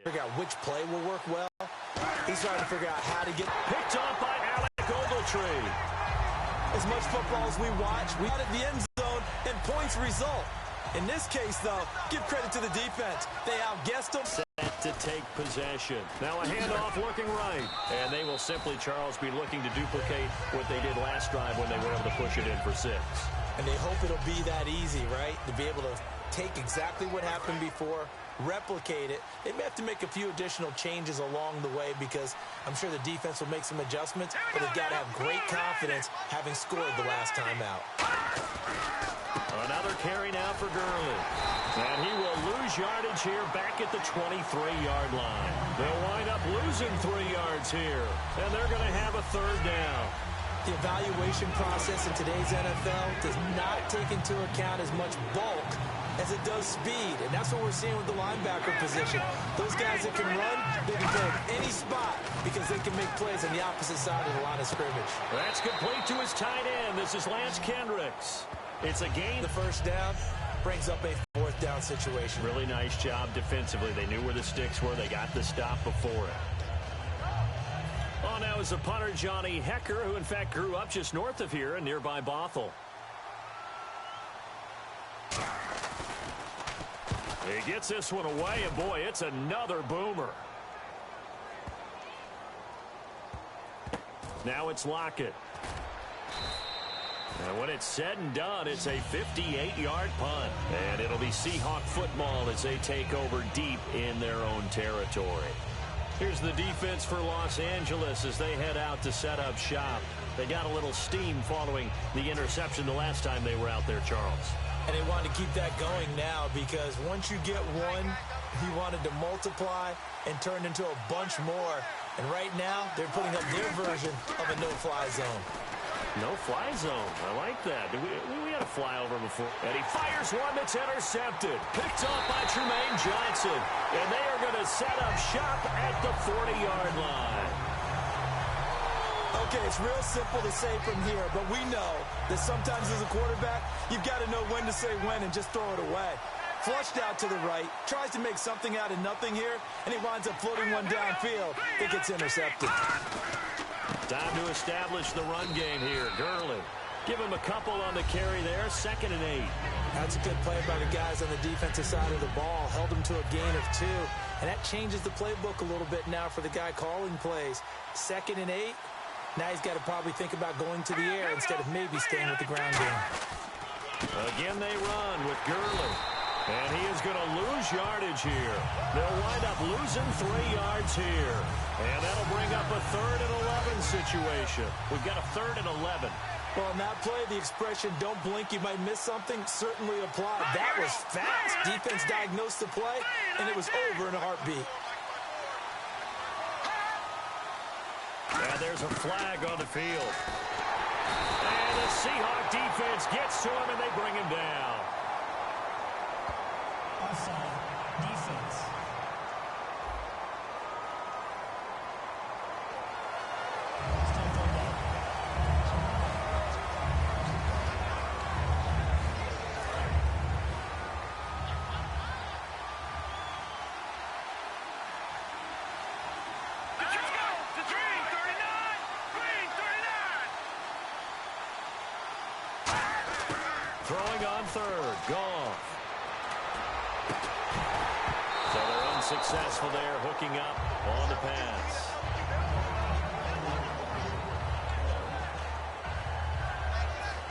Figure out which play will work well. He's trying to figure out how to get picked off by Alec Ogletree. As much football as we watch, we got at the end zone and points result. In this case, though, give credit to the defense. They outguessed them. Set to take possession. Now a handoff looking right. And they will simply, Charles, be looking to duplicate what they did last drive when they were able to push it in for 6. And they hope it'll be that easy, right? To be able to take exactly what happened before, replicate it. They may have to make a few additional changes along the way because I'm sure the defense will make some adjustments, but they've got to have great confidence having scored the last time out. Another carry now for Gurley. And he will lose yardage here back at the 23-yard line. They'll wind up losing 3 yards here. And they're going to have a 3rd down. The evaluation process in today's NFL does not take into account as much bulk as it does speed. And that's what we're seeing with the linebacker position. Those guys that can run, they can play at any spot because they can make plays on the opposite side of the line of scrimmage. That's complete to his tight end. This is Lance Kendricks. It's a gain. The 1st down brings up a 4th down situation. Really nice job defensively. They knew where the sticks were. They got the stop before it. On now is the punter, Johnny Hecker, who in fact grew up just north of here in nearby Bothell. He gets this one away, and boy, it's another boomer. Now it's Lockett. And when it's said and done, it's a 58-yard punt. And it'll be Seahawk football as they take over deep in their own territory. Here's the defense for Los Angeles as they head out to set up shop. They got a little steam following the interception the last time they were out there, Charles. And they wanted to keep that going now because once you get one, he wanted to multiply and turn into a bunch more. And right now, they're putting up their version of a no-fly zone. No-fly zone. I like that. We had a flyover before. And he fires one that's intercepted. Picked off by Tremaine Johnson. And they are going to set up shop at the 40-yard line. Okay, it's real simple to say from here, but we know that sometimes as a quarterback, you've got to know when to say when and just throw it away. Flushed out to the right, tries to make something out of nothing here, and he winds up floating one downfield that gets intercepted. Time to establish the run game here. Gurley. Give him a couple on the carry there. 2nd and 8. That's a good play by the guys on the defensive side of the ball. Held him to a gain of 2. And that changes the playbook a little bit now for the guy calling plays. 2nd and 8. Now he's got to probably think about going to the air instead of maybe staying with the ground game. Again they run with Gurley. And he is going to lose yardage here. They'll wind up losing 3 yards here. And that'll bring up a 3rd and 11 situation. We've got a 3rd and 11. Well, on that play, the expression, don't blink, you might miss something, certainly applied. That was fast. Defense diagnosed the play, and it was over in a heartbeat. And there's a flag on the field. And the Seahawk defense gets to him, and they bring him down. Offside, defense. Throwing on 3rd. Goff. So they're unsuccessful there, hooking up on the pass.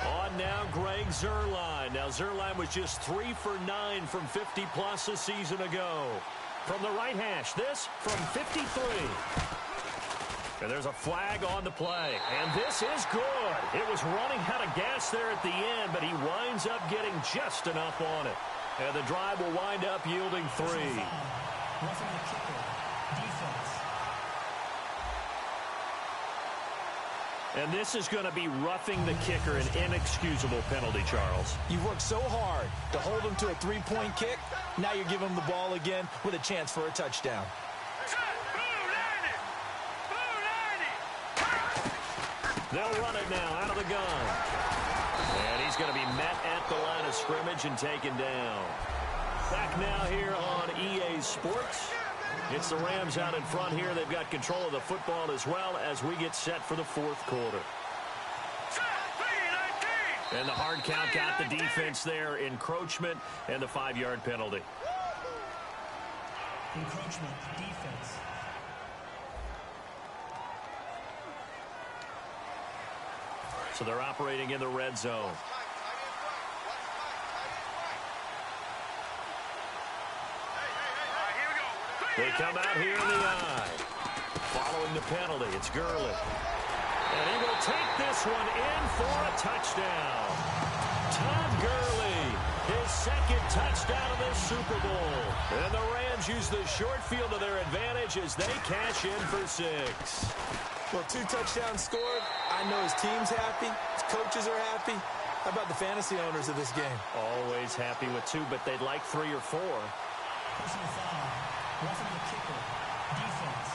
On now, Greg Zuerlein. Now, Zuerlein was just 3 for 9 from 50-plus a season ago. From the right hash, this from 53. And there's a flag on the play. And this is good. It was running out of gas there at the end, but he winds up getting just enough on it. And the drive will wind up yielding 3. Roughing the kicker, defense. And this is going to be roughing the kicker, an inexcusable penalty, Charles. You worked so hard to hold him to a 3-point kick. Now you're giving him the ball again with a chance for a touchdown. They'll run it now out of the gun. And he's going to be met at the line of scrimmage and taken down. Back now here on EA Sports. It's the Rams out in front here. They've got control of the football as well as we get set for the fourth quarter. And the hard count got the defense there. Encroachment and the 5-yard penalty. Encroachment, defense. So they're operating in the red zone. They come out here in the eye. Following the penalty, it's Gurley. And he will take this one in for a touchdown. Todd Gurley, his second touchdown of this Super Bowl. And the Rams use the short field to their advantage as they cash in for 6. Well, 2 touchdowns scored. I know his team's happy. His coaches are happy. How about the fantasy owners of this game? Always happy with 2, but they'd like 3 or 4. Personal foul. Roughing the kicker. Defense.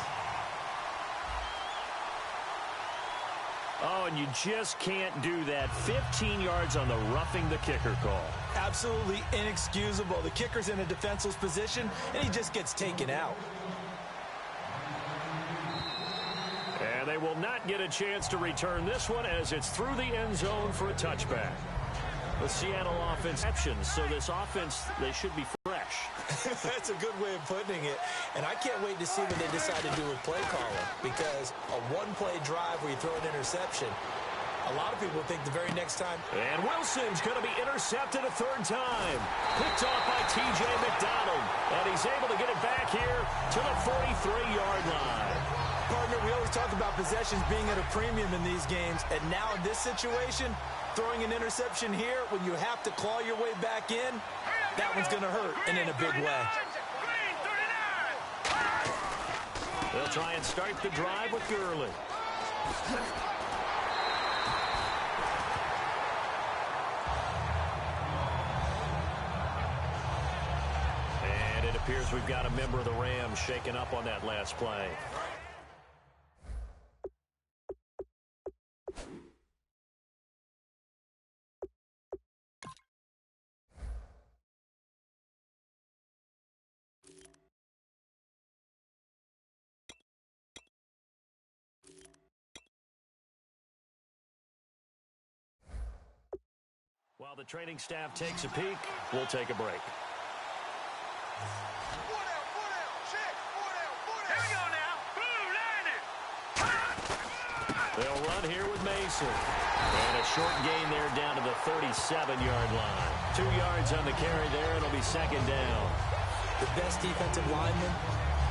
Oh, and you just can't do that. 15 yards on the roughing the kicker call. Absolutely inexcusable. The kicker's in a defenseless position, and he just gets taken out. And they will not get a chance to return this one as it's through the end zone for a touchback. The Seattle offense options, so this offense, they should be fresh. That's a good way of putting it. And I can't wait to see what they decide to do with play calling, because a one-play drive where you throw an interception, a lot of people think the very next time. And Wilson's going to be intercepted a 3rd time. Picked off by T.J. McDonald. And he's able to get it back here to the 43-yard line. Partner, we always talk about possessions being at a premium in these games, and now in this situation, throwing an interception here when you have to claw your way back in, that one's going to hurt, and in a big way. They'll try and start the drive with Gurley. And it appears we've got a member of the Rams shaken up on that last play. While the training staff takes a peek, we'll take a break. They'll run here with Mason. And a short gain there down to the 37-yard line. 2 yards on the carry there, and it'll be 2nd down. The best defensive linemen,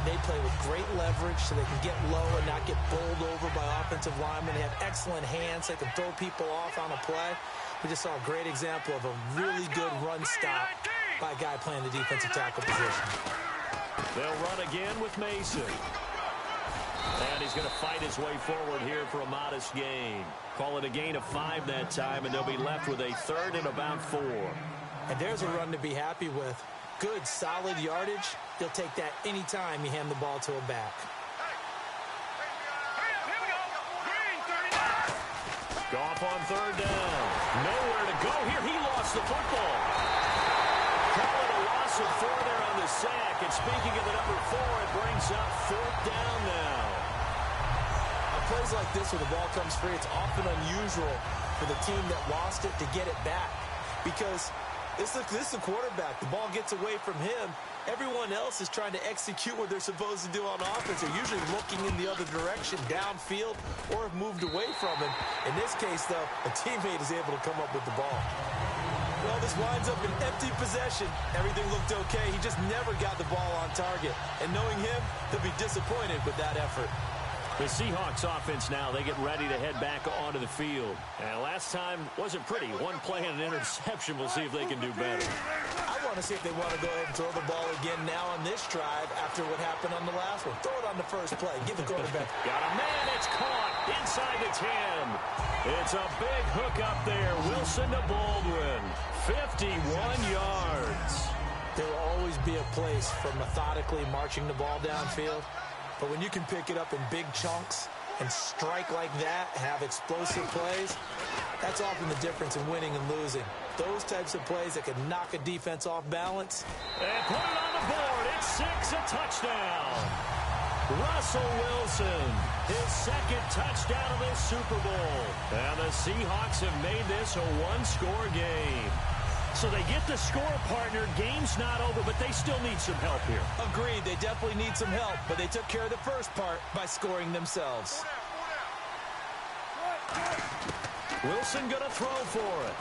they play with great leverage so they can get low and not get bowled over by offensive linemen. They have excellent hands. They can throw people off on a play. We just saw a great example of a really good run stop by a guy playing the defensive tackle position. They'll run again with Mason. And he's going to fight his way forward here for a modest gain. Call it a gain of 5 that time, and they'll be left with a 3rd and about 4. And there's a run to be happy with. Good, solid yardage. He'll take that anytime you hand the ball to a back. Goff on 3rd down. Nowhere to go here. He lost the football. Call it a loss of 4 there on the sack. And speaking of the number 4, it brings up 4th down now. Plays like this where the ball comes free, it's often unusual for the team that lost it to get it back, because this is the quarterback. The ball gets away from him. Everyone else is trying to execute what they're supposed to do on offense. They're usually looking in the other direction, downfield, or have moved away from him. In this case, though, a teammate is able to come up with the ball. Well, this winds up an empty possession. Everything looked okay. He just never got the ball on target. And knowing him, he'll be disappointed with that effort. The Seahawks offense now, they get ready to head back onto the field. And last time wasn't pretty. 1 play and an interception. We'll see if they can do better. I want to see if they want to go ahead and throw the ball again now on this drive after what happened on the last one. Throw it on the first play. Give the quarterback. Got a man. It's caught inside the 10. It's a big hook up there. Wilson to Baldwin. 51 yards. There will always be a place for methodically marching the ball downfield. But when you can pick it up in big chunks and strike like that, have explosive plays, that's often the difference in winning and losing. Those types of plays that can knock a defense off balance. And put it on the board. 6, a touchdown. Russell Wilson, his second touchdown of this Super Bowl. And the Seahawks have made this a one-score game. So they get the score, partner. Game's not over, but they still need some help here. Agreed. They definitely need some help, but they took care of the first part by scoring themselves. Wilson going to throw for it.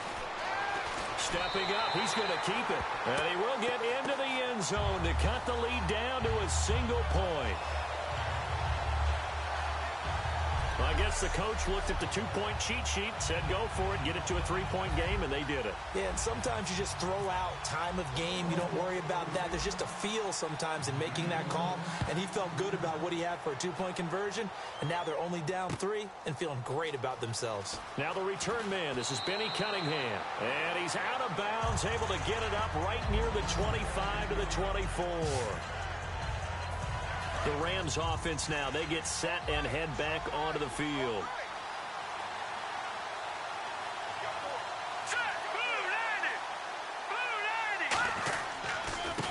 Stepping up, he's going to keep it. And he will get into the end zone to cut the lead down to a single point. I guess the coach looked at the two-point cheat sheet, said go for it, get it to a three-point game, and they did it. Yeah, and sometimes you just throw out time of game. You don't worry about that. There's just a feel sometimes in making that call, and he felt good about what he had for a two-point conversion, and now they're only down 3 and feeling great about themselves. Now the return man, this is Benny Cunningham, and he's out of bounds, able to get it up right near the 25 to the 24. The Rams offense now, they get set and head back onto the field.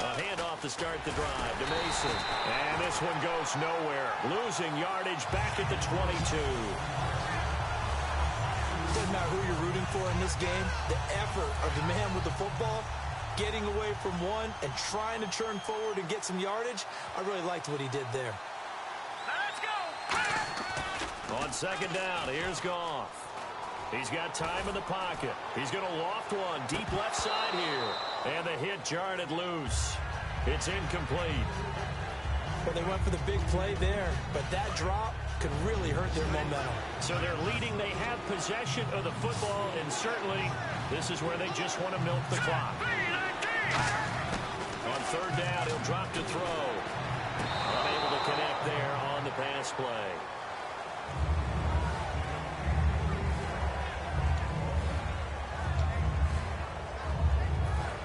A handoff to start the drive to Mason. And this one goes nowhere. Losing yardage back at the 22. Doesn't matter who you're rooting for in this game. The effort of the man with the football, getting away from one and trying to turn forward and get some yardage. I really liked what he did there. Let's go. On second down, here's Goff. He's got time in the pocket. He's going to loft one deep left side here. And the hit jarred it loose. It's incomplete. Well, they went for the big play there, but that drop could really hurt their momentum. So they're leading. They have possession of the football, and certainly this is where they just want to milk the clock. On third down, he'll drop to throw. Unable to connect there on the pass play.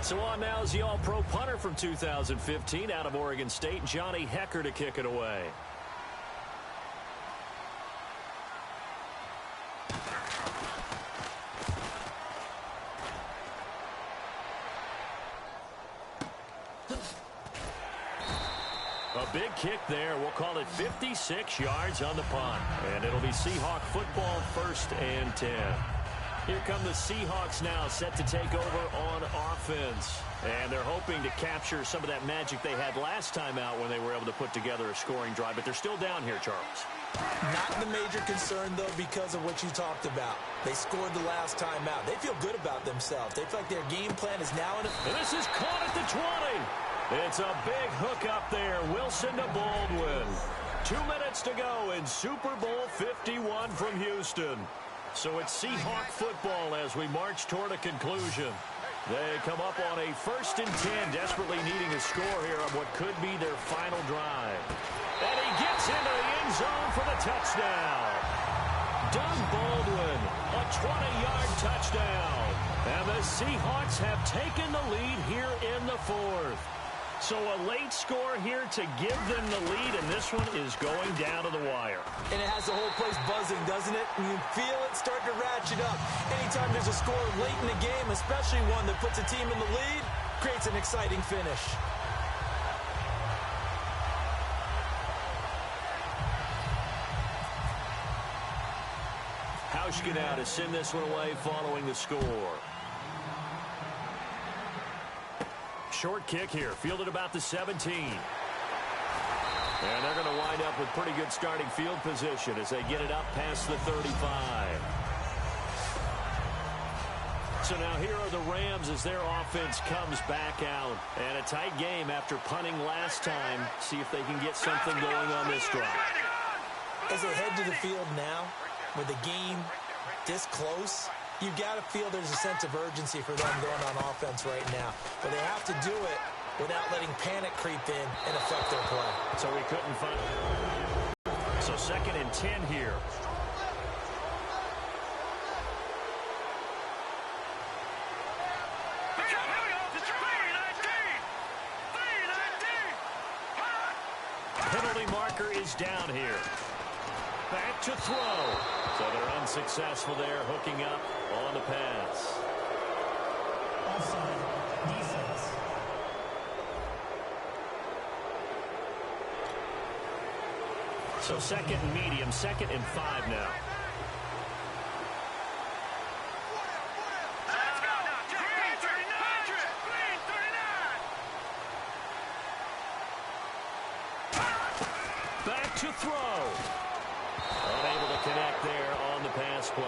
So on now is the All-Pro punter from 2015 out of Oregon State, Johnny Hecker, to kick it away. A big kick there. We'll call it 56 yards on the punt. And it'll be Seahawk football, 1st and 10. Here come the Seahawks now, set to take over on offense. And they're hoping to capture some of that magic they had last time out when they were able to put together a scoring drive. But they're still down here, Charles. Not the major concern, though, because of what you talked about. They scored the last time out. They feel good about themselves. They feel like their game plan is now in and this is caught at the 20. It's a big hook up there. Wilson to Baldwin. 2 minutes to go in Super Bowl 51 from Houston. So it's Seahawk football as we march toward a conclusion. They come up on a 1st and 10, desperately needing a score here on what could be their final drive. And he gets into the end zone for the touchdown. Doug Baldwin, a 20-yard touchdown. And the Seahawks have taken the lead here in the 4th. So a late score here to give them the lead, and this one is going down to the wire. And it has the whole place buzzing, doesn't it? And you feel it start to ratchet up. Anytime there's a score late in the game, especially one that puts a team in the lead, creates an exciting finish. Hauschka now to send this one away following the score. Short kick here, fielded about the 17. And they're going to wind up with pretty good starting field position as they get it up past the 35. So now here are the Rams as their offense comes back out. And a tight game after punting last time. See if they can get something going on this drive. As they head to the field now, with the game this close, you've got to feel there's a sense of urgency for them going on offense right now. But they have to do it without letting panic creep in and affect their play. So we couldn't find it. So 2nd and 10 here. Penalty marker is down here. Back to throw. So they're unsuccessful there, hooking up on the pass. Offside, defense. So second and medium, 2nd and 5 now. Back to throw. Unable to connect there on the pass play.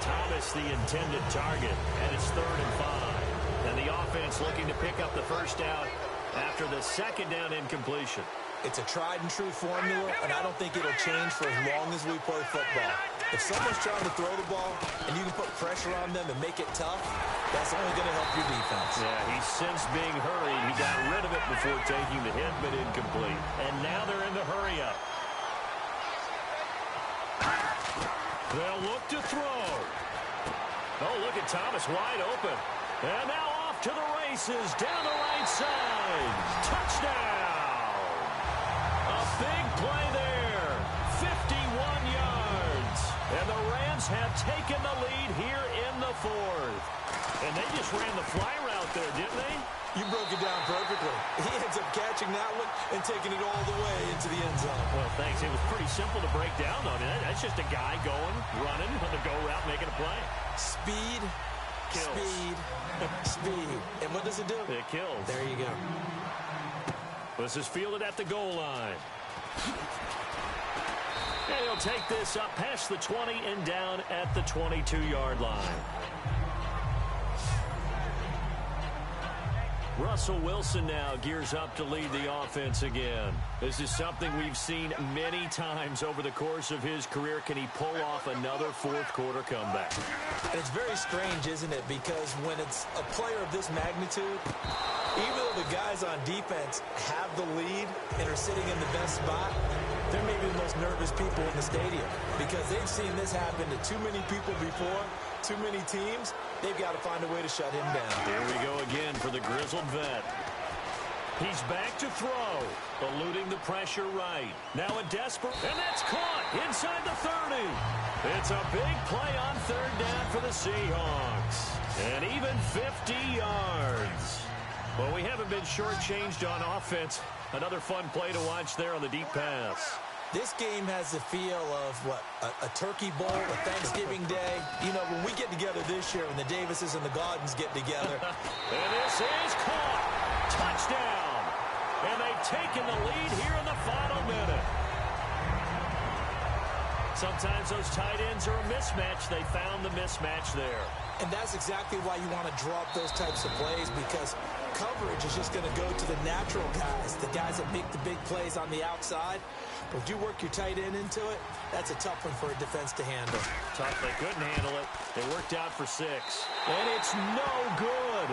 Thomas the intended target, and it's 3rd and 5. And the offense looking to pick up the first down after the 2nd down incompletion. It's a tried-and-true formula, and I don't think it'll change for as long as we play football. If someone's trying to throw the ball and you can put pressure on them and make it tough, that's only going to help your defense. Yeah, he sensed being hurried. He got rid of it before taking the hit, but incomplete. And now they're in the hurry-up. They'll look to throw. Oh, look at Thomas wide open. And now off to the races down the right side. Touchdown. A big play there. 51 yards. And the Rams have taken the lead here in the 4th. And they just ran the fly route there, didn't they? You broke it down perfectly. He ends up catching that one and taking it all the way into the end zone. Well, thanks. It was pretty simple to break down, though. I mean, that's just a guy going, running on the go route, making a play. Speed, kills. Speed, speed. And what does it do? It kills. There you go. This is fielded at the goal line. And he'll take this up past the 20 and down at the 22-yard line. Russell Wilson now gears up to lead the offense again. This is something we've seen many times over the course of his career. Can he pull off another 4th quarter comeback? And it's very strange, isn't it? Because when it's a player of this magnitude, even though the guys on defense have the lead and are sitting in the best spot, they're maybe the most nervous people in the stadium because they've seen this happen to too many people before, too many teams. They've got to find a way to shut him down. Here we go again for the grizzled vet. He's back to throw, eluding the pressure right. Now a desperate, and that's caught inside the 30. It's a big play on 3rd down for the Seahawks. And even 50 yards. Well, we haven't been shortchanged on offense. Another fun play to watch there on the deep pass. This game has the feel of, what, a turkey bowl, a Thanksgiving day. You know, when we get together this year, when the Davises and the Gaudens get together. And this is caught. Touchdown. And they've taken the lead here in the final minute. Sometimes those tight ends are a mismatch. They found the mismatch there. And that's exactly why you want to draw up those types of plays, because coverage is just going to go to the natural guys, the guys that make the big plays on the outside. But if you work your tight end into it, that's a tough one for a defense to handle. Tough. They couldn't handle it. It worked out for 6. And it's no good.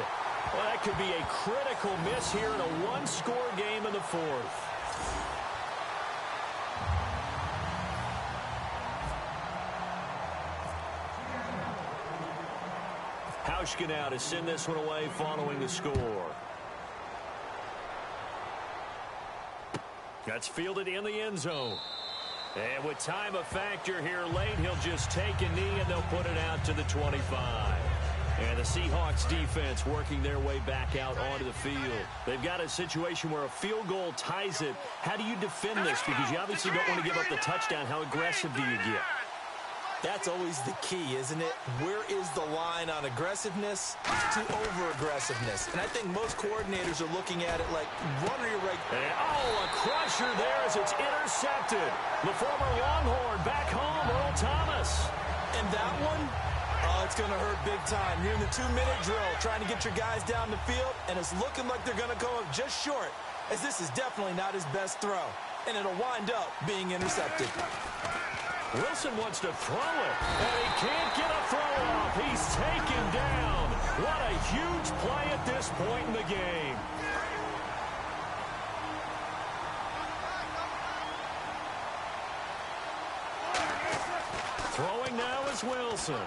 Well, that could be a critical miss here in a one-score game in the 4th. Hauschka now to send this one away following the score. That's fielded in the end zone. And with time a factor here late, he'll just take a knee and they'll put it out to the 25. And the Seahawks defense working their way back out onto the field. They've got a situation where a field goal ties it. How do you defend this? Because you obviously don't want to give up the touchdown. How aggressive do you get? That's always the key, isn't it? Where is the line on aggressiveness to over-aggressiveness? And I think most coordinators are looking at it like, run your right. And, oh, a crusher there as it's intercepted. The former Longhorn back home, Earl Thomas. And that one, oh, it's going to hurt big time. You're in the 2-minute drill trying to get your guys down the field, and it's looking like they're going to go up just short, as this is definitely not his best throw. And it'll wind up being intercepted. Wilson wants to throw it, and he can't get a throw off. He's taken down. What a huge play at this point in the game. Throwing now is Wilson.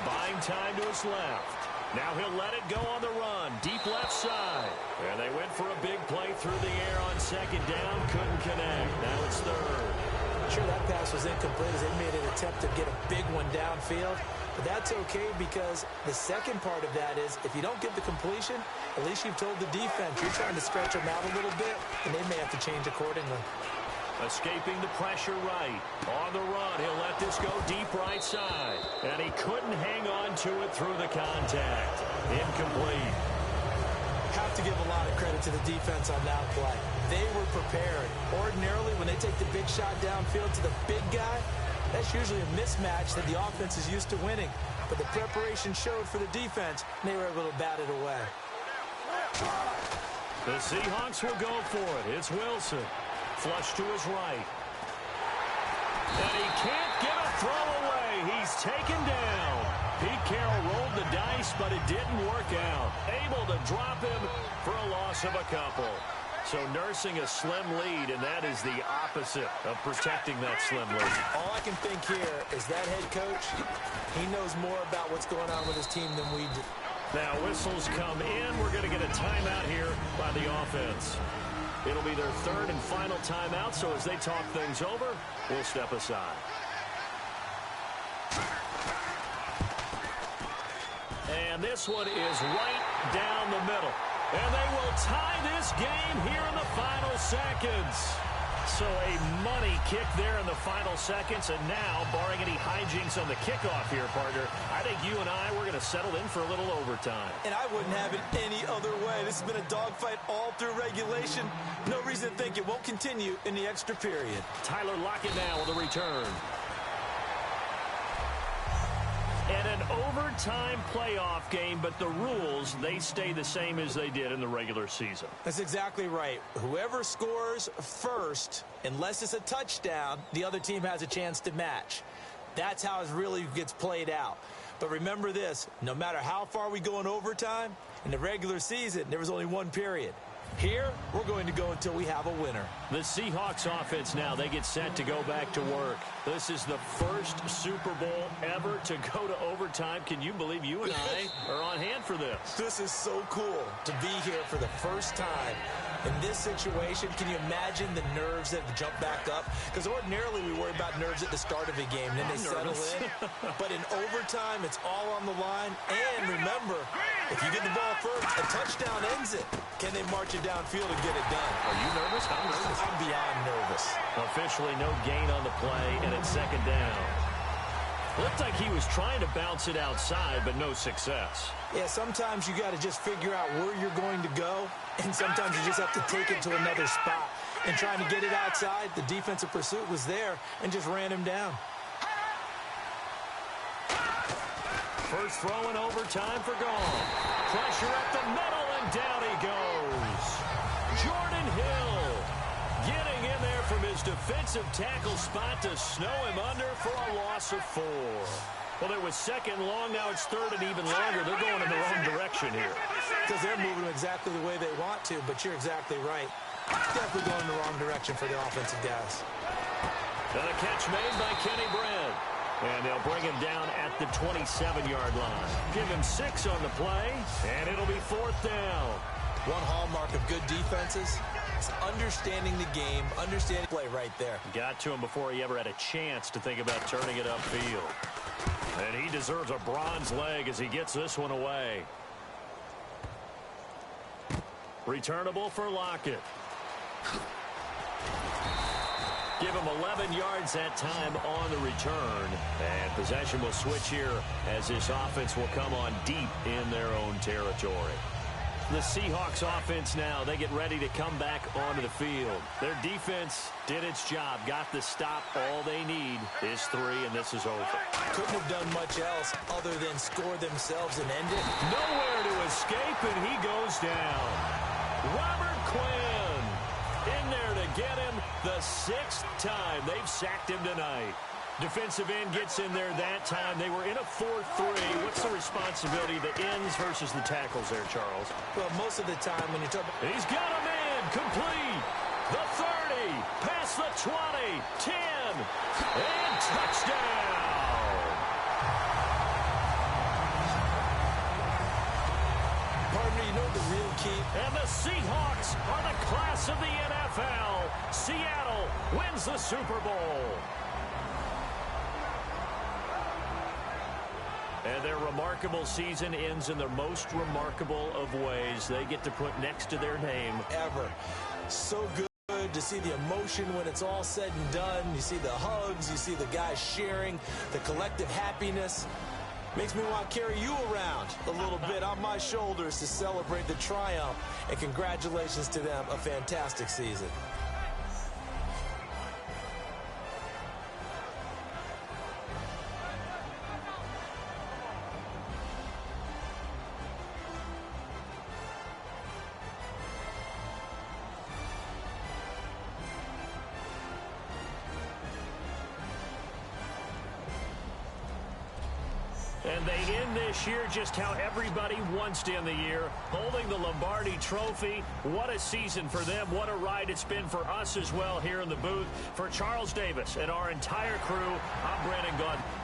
Buying time to his left. Now he'll let it go on the run. Deep left side. And they went for a big play through the air on 2nd down. Couldn't connect. Now it's 3rd. Sure, that pass was incomplete as they made an attempt to get a big one downfield. But that's okay because the second part of that is if you don't get the completion, at least you've told the defense you're trying to stretch them out a little bit, and they may have to change accordingly. Escaping the pressure right. On the run, he'll let this go deep right side. And he couldn't hang on to it through the contact. Incomplete. Have to give a lot of credit to the defense on that play. They were prepared. Ordinarily, when they take the big shot downfield to the big guy, that's usually a mismatch that the offense is used to winning. But the preparation showed for the defense, and they were able to bat it away. The Seahawks will go for it. It's Wilson. Flush to his right. And he can't get a throw away. He's taken down. Pete Carroll rolled the dice, but it didn't work out. Able to drop him for a loss of a couple. So nursing a slim lead, and that is the opposite of protecting that slim lead. All I can think here is that head coach, he knows more about what's going on with his team than we do. Now whistles come in. We're going to get a timeout here by the offense. It'll be their third and final timeout, so as they talk things over, we'll step aside. And this one is right down the middle. And they will tie this game here in the final seconds. So a money kick there in the final seconds. And now, barring any hijinks on the kickoff here, partner, I think you and I, we're going to settle in for a little overtime. And I wouldn't have it any other way. This has been a dogfight all through regulation. No reason to think it won't continue in the extra period. Tyler Lockett now with a return. And an overtime playoff game, but the rules, they stay the same as they did in the regular season. That's exactly right. Whoever scores first, unless it's a touchdown, the other team has a chance to match. That's how it really gets played out. But remember this, no matter how far we go in overtime, in the regular season, there was only one period. Here, we're going to go until we have a winner. The Seahawks offense now, they get set to go back to work. This is the first Super Bowl ever to go to overtime. Can you believe you and I are on hand for this? This is so cool to be here for the first time. In this situation, can you imagine the nerves that have jumped back up? Because ordinarily we worry about nerves at the start of a game, and then they settle in. But in overtime, it's all on the line. And remember, if you get the ball first, a touchdown ends it. Can they march it downfield and get it done? Are you nervous? I'm nervous. I'm beyond nervous. Officially no gain on the play, and it's second down. Looked like he was trying to bounce it outside, but no success. Yeah, sometimes you got to just figure out where you're going to go, and sometimes you just have to take it to another spot. And trying to get it outside, the defensive pursuit was there and just ran him down. First throw in overtime for Goff. Pressure at the middle, and down he goes. Jordan Hill getting in there from his defensive tackle spot to snow him under for a loss of 4. Well, it was second long. Now it's third and even longer. They're going in the wrong direction here. Because they're moving exactly the way they want to, but you're exactly right. Definitely going in the wrong direction for the offensive guys. And a catch made by Kenny Brent. And they'll bring him down at the 27-yard line. Give him 6 on the play, and it'll be fourth down. One hallmark of good defenses is understanding the game, understanding play right there. Got to him before he ever had a chance to think about turning it upfield. And he deserves a bronze leg as he gets this one away. Returnable for Lockett. Give him 11 yards that time on the return. And possession will switch here as this offense will come on deep in their own territory. The Seahawks offense now, they get ready to come back onto the field. Their defense did its job, got the stop. All they need is 3, and this is over. Couldn't have done much else other than score themselves and end it. Nowhere to escape, and he goes down. Robert Quinn in there to get him the 6th time they've sacked him tonight. Defensive end gets in there that time. They were in a 4-3. What's the responsibility of the ends versus the tackles there, Charles? Well, most of the time when you're talking... He's got a man complete. The 30, past the 20, 10, and touchdown. Partner, you know the real key? And the Seahawks are the class of the NFL. Seattle wins the Super Bowl. And their remarkable season ends in the most remarkable of ways. They get to put next to their name. Ever. So good good to see the emotion when it's all said and done. You see the hugs, you see the guys sharing, the collective happiness. Makes me want to carry you around a little bit on my shoulders to celebrate the triumph. And congratulations to them, a fantastic season. And they end this year just how everybody wants to end the year, holding the Lombardi Trophy. What a season for them. What a ride it's been for us as well here in the booth. For Charles Davis and our entire crew, I'm Brandon Gaudin.